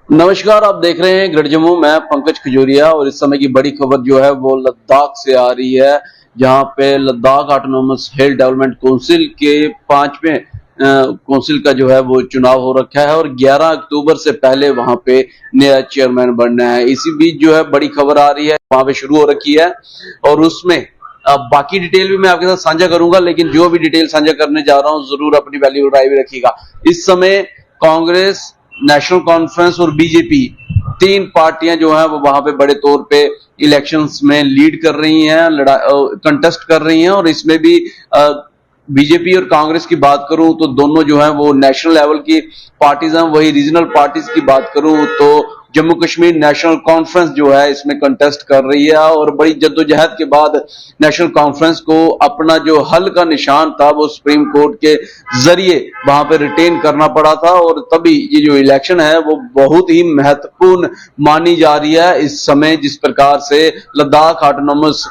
नमस्कार, आप देख रहे हैं ग्रेट जम्मू। मैं पंकज खजूरिया और इस समय की बड़ी खबर जो है वो लद्दाख से आ रही है, जहां पे लद्दाख ऑटोनोमस हिल डेवलपमेंट काउंसिल के 5वें काउंसिल का जो है वो चुनाव हो रखा है और 11 अक्टूबर से पहले वहां पे नया चेयरमैन बनना है। इसी बीच जो है बड़ी खबर आ रही है, वहां पे शुरू हो रखी है और उसमें बाकी डिटेल भी मैं आपके साथ साझा करूंगा, लेकिन जो भी डिटेल साझा करने जा रहा हूं जरूर अपनी वैल्यू राय भी रखिएगा। इस समय कांग्रेस, नेशनल कॉन्फ्रेंस और बीजेपी, तीन पार्टियां जो हैं वो वहां पे बड़े तौर पे इलेक्शंस में लीड कर रही हैं, कंटेस्ट कर रही हैं। और इसमें भी बीजेपी और कांग्रेस की बात करूं तो दोनों जो है वो नेशनल लेवल की पार्टीज हैं। वही रीजनल पार्टीज की बात करूं तो जम्मू कश्मीर नेशनल कॉन्फ्रेंस जो है इसमें कंटेस्ट कर रही है और बड़ी जद्दोजहद के बाद नेशनल कॉन्फ्रेंस को अपना जो हल का निशान था वो सुप्रीम कोर्ट के जरिए वहां पे रिटेन करना पड़ा था और तभी ये जो इलेक्शन है वो बहुत ही महत्वपूर्ण मानी जा रही है इस समय। जिस प्रकार से लद्दाख ऑटोनोमस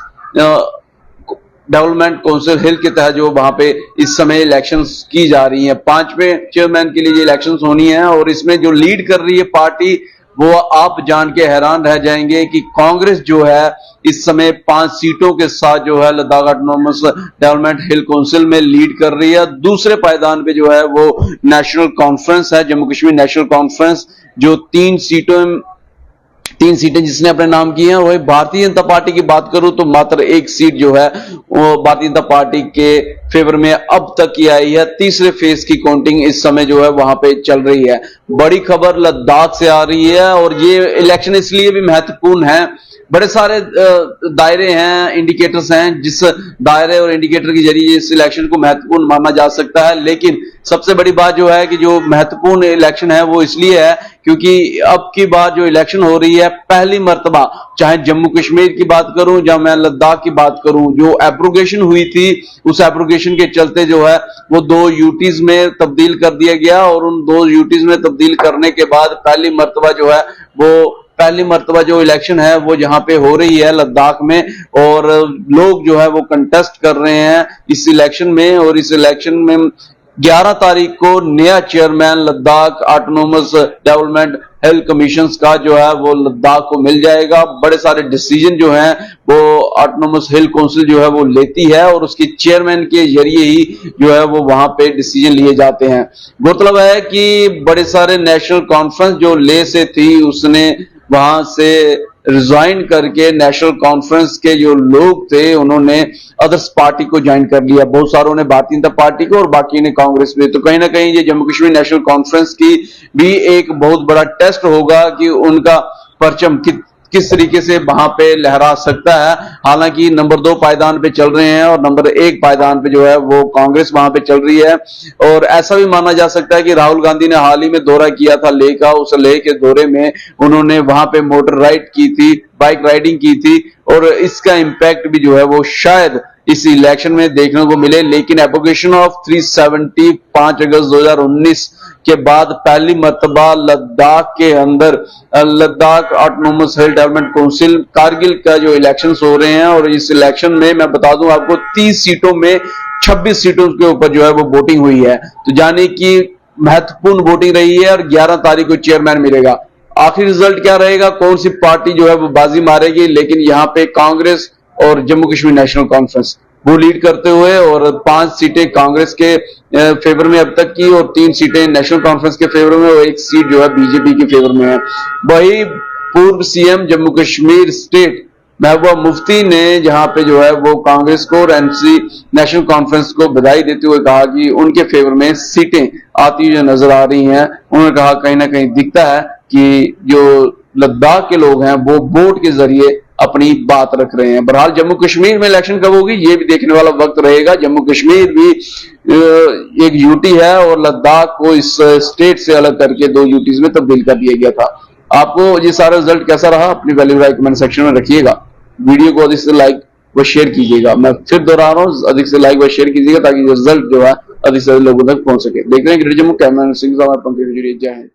डेवलपमेंट काउंसिल हिल के तहत जो वहां पे इस समय इलेक्शंस की जा रही हैं, 5वें चेयरमैन के लिए ये इलेक्शंस होनी है और इसमें जो लीड कर रही है पार्टी वो आप जान के हैरान रह जाएंगे कि कांग्रेस जो है इस समय 5 सीटों के साथ जो है लद्दाख ऑटोनोमस डेवलपमेंट हिल काउंसिल में लीड कर रही है। दूसरे पायदान पे जो है वो नेशनल कॉन्फ्रेंस है, जम्मू कश्मीर नेशनल कॉन्फ्रेंस, जो 3 सीटें जिसने अपने नाम की हैं। वही भारतीय जनता पार्टी की बात करूं तो मात्र 1 सीट जो है वो भारतीय जनता पार्टी के फेवर में अब तक की आई है। तीसरे फेज की काउंटिंग इस समय जो है वहां पे चल रही है। बड़ी खबर लद्दाख से आ रही है और ये इलेक्शन इसलिए भी महत्वपूर्ण है, बड़े सारे दायरे हैं, इंडिकेटर्स हैं, जिस दायरे और इंडिकेटर के जरिए इस इलेक्शन को महत्वपूर्ण माना जा सकता है। लेकिन सबसे बड़ी बात जो है कि जो महत्वपूर्ण इलेक्शन है वो इसलिए है क्योंकि अब की बार जो इलेक्शन हो रही है पहली मर्तबा, चाहे जम्मू कश्मीर की बात करूं या मैं लद्दाख की बात करूं, जो एब्रोगेशन हुई थी उस एब्रोगेशन के चलते जो है वो 2 यूटीज में तब्दील कर दिया गया और उन 2 यूटीज में तब्दील करने के बाद पहली मर्तबा जो इलेक्शन है वो जहां पे हो रही है लद्दाख में और लोग जो है वो कंटेस्ट कर रहे हैं इस इलेक्शन में। और इस इलेक्शन में 11 तारीख को नया chairman Ladakh autonomous development health commission का जो है वो लद्दाख को मिल जाएगा। बड़े सारे डिसीजन जो हैं वो ऑटोनोमस हिल काउंसिल जो है वो लेती है और उसके चेयरमैन के जरिए ही जो है वो वहां पे डिसीजन लिए जाते हैं। गौरतलब है कि बड़े सारे नेशनल कॉन्फ्रेंस जो ले से थी उसने वहां से रिजाइन करके नेशनल कॉन्फ्रेंस के जो लोग थे उन्होंने अदर्स पार्टी को ज्वाइन कर लिया। बहुत सारों ने भारतीय जनता पार्टी को और बाकी ने कांग्रेस में। तो कहीं ना कहीं ये जम्मू कश्मीर नेशनल कॉन्फ्रेंस की भी एक बहुत बड़ा टेस्ट होगा कि उनका परचम किस तरीके से वहां पे लहरा सकता है। हालांकि नंबर 2 पायदान पे चल रहे हैं और नंबर 1 पायदान पे जो है वो कांग्रेस वहां पे चल रही है। और ऐसा भी माना जा सकता है कि राहुल गांधी ने हाल ही में दौरा किया था लेह का, उस लेह के दौरे में उन्होंने वहां पे मोटर राइड की थी, बाइक राइडिंग की थी और इसका इंपैक्ट भी जो है वो शायद इस इलेक्शन में देखने को मिले। लेकिन एब्रोगेशन ऑफ 370 5 अगस्त 2019 के बाद पहली मर्तबा लद्दाख के अंदर लद्दाख ऑटोनोमस हिल डेवलपमेंट काउंसिल कारगिल का जो इलेक्शंस हो रहे हैं और इस इलेक्शन में मैं बता दूं आपको 30 सीटों में 26 सीटों के ऊपर जो है वो वोटिंग हुई है। तो जाने की महत्वपूर्ण वोटिंग रही है और 11 तारीख को चेयरमैन मिलेगा। आखिरी रिजल्ट क्या रहेगा, कौन सी पार्टी जो है वो बाजी मारेगी, लेकिन यहाँ पे कांग्रेस और जम्मू कश्मीर नेशनल कॉन्फ्रेंस वो लीड करते हुए और 5 सीटें कांग्रेस के फेवर में अब तक की और 3 सीटें नेशनल कॉन्फ्रेंस के फेवर में और 1 सीट जो है बीजेपी के फेवर में है। वही पूर्व सीएम जम्मू कश्मीर स्टेट महबूबा मुफ्ती ने जहां पे जो है वो कांग्रेस को और एनसी नेशनल कॉन्फ्रेंस को बधाई देते हुए कहा कि उनके फेवर में सीटें आती हुई नजर आ रही हैं। उन्होंने कहा कहीं ना कहीं दिखता है कि जो लद्दाख के लोग हैं वो वोट के जरिए अपनी बात रख रहे हैं। बहरहाल जम्मू कश्मीर में इलेक्शन कब होगी ये भी देखने वाला वक्त रहेगा। जम्मू कश्मीर भी एक यूटी है और लद्दाख को इस स्टेट से अलग करके 2 यूटीज में तब्दील कर दिया गया था। आपको ये सारा रिजल्ट कैसा रहा अपनी वैल्यू राय कमेंट सेक्शन में रखिएगा। वीडियो को अधिक से लाइक व शेयर कीजिएगा। मैं फिर दोहरा रहा हूँ, अधिक से लाइक व शेयर कीजिएगा ताकि रिजल्ट जो है अधिक से अधिक लोगों तक पहुंच सके। देख रहे हैं ग्रेट जम्मू, कैमरा सिंह साहब, पंकज खजूरिया। जय हिंद।